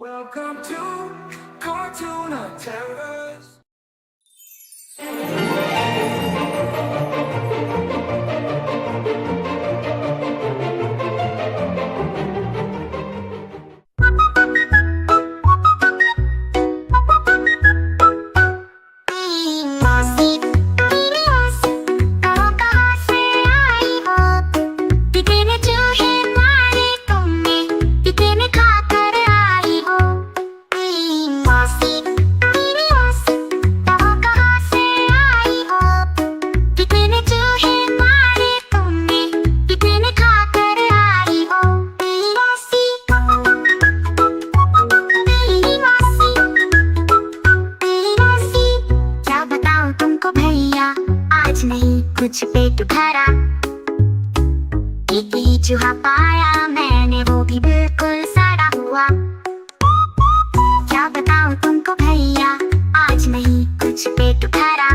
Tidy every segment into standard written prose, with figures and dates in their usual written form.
Welcome to Cartoona Terrace. कुछ पेट भरा एक ही चूहा पाया मैंने वो भी बिल्कुल सड़ा हुआ। क्या बताऊं तुमको भैया आज नहीं कुछ पेट भरा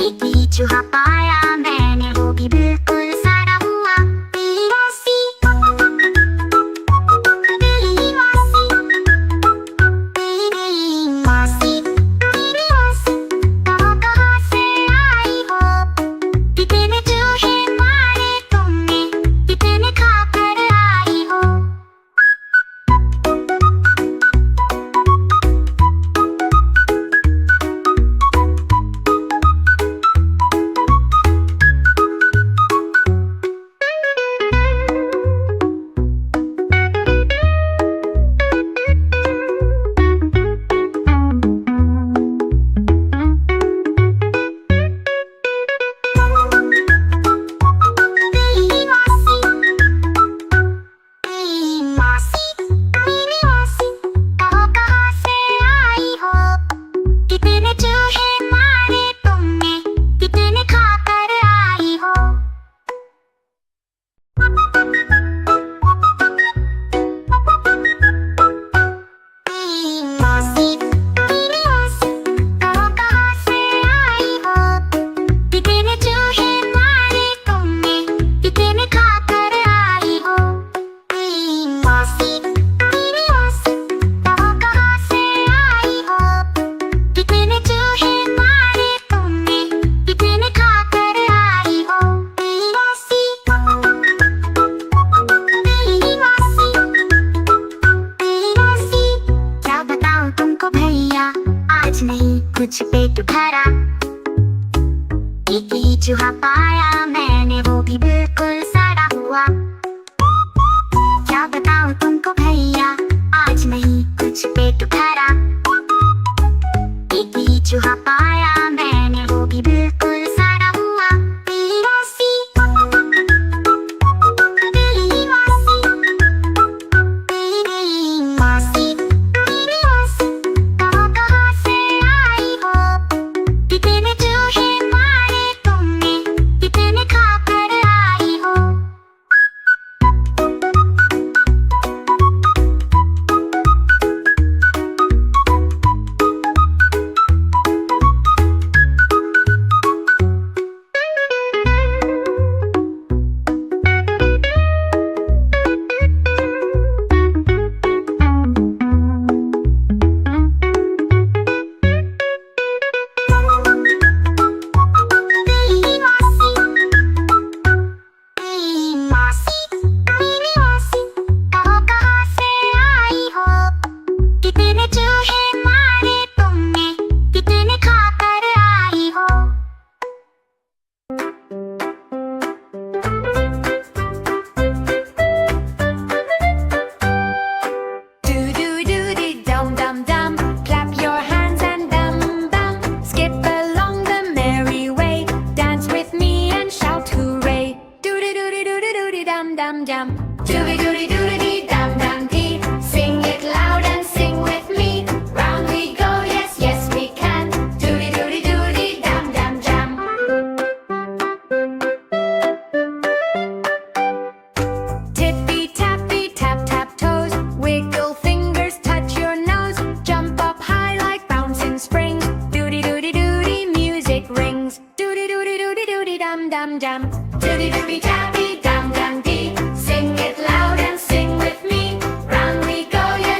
एक ही चूहा पाया मैंने वो भी बिल्कुल सड़ा हुआ। बिल्ली मौसी बिल्ली मौसी बिल्ली मौसी बिल्ली मौसी कहाँ से आई हो कितने चूहे मारे तुमने कितने खाकर आई हो। कुछ पेट भरा एक ही चूहा पाया मैंने वो भी बिल्कुल सड़ा हुआ। क्या बताऊं तुमको भैया आज नहीं कुछ पेट भरा एक ही चूहा पाया मैंने वो भी बिल्कुल सड़ा हुआ। बिल्ली मौसी बिल्ली मौसी बिल्ली मौसी बिल्ली मौसी कहाँ से आई हो कितने चूहे मारे तुमने कितने खाकर आई हो। Doody doody doody dee dum dum dee. Sing it loud and sing with me. Round we go, yes, yes we can. Doody doody doody dum dum jam. Tippy tappy tap tap toes. Wiggle fingers, touch your nose. Jump up high like bouncing springs. Doody doody doody, music rings. Doody doody doody doody dum dum jam. Doody doody tappy dum dum dee. Sing it loud and sing with me. Round we go, yes.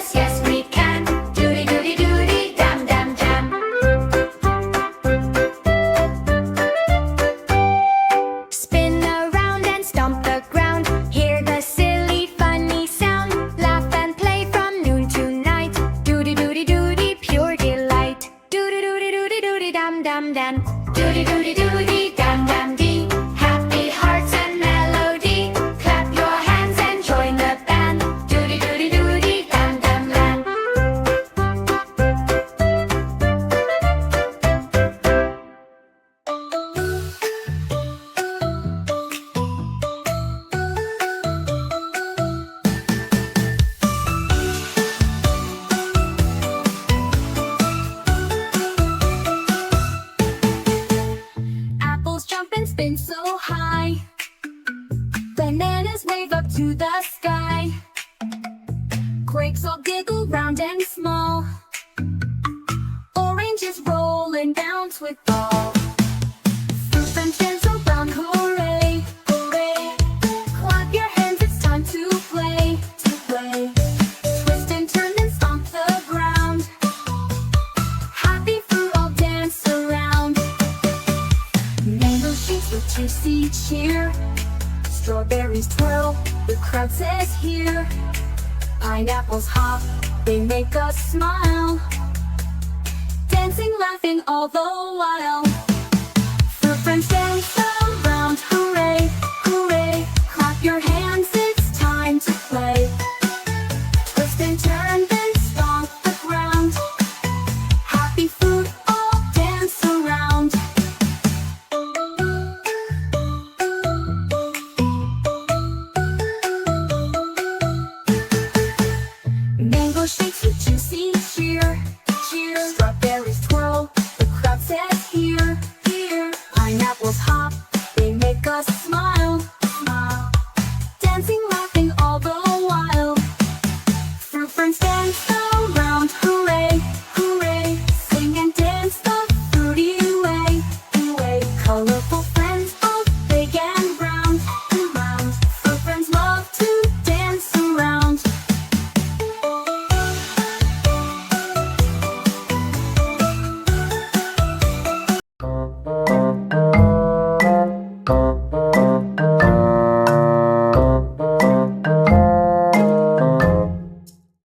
and spin so high. Bananas wave up to the sky. Grapes all giggle round and small. Oranges roll and bounce with ball. Fruit and dance around, hooray, hooray. Clap your hands, it's time to play, to play. Twist and turn and stomp the ground. Happy fruit all dance around. Mango shakes with juicy cheer. Strawberries twirl, the crowd says here. Pineapples hop, they make us smile. Dancing, laughing all the while. Fruit friends dance around, hooray, hooray. Clap your hands, it's time to play. Twist and turn, then stomp the ground. Happy fruit all dance around. Mango shakes with juicy cheer. Cheer. Strawberries twirl, the crowd says here.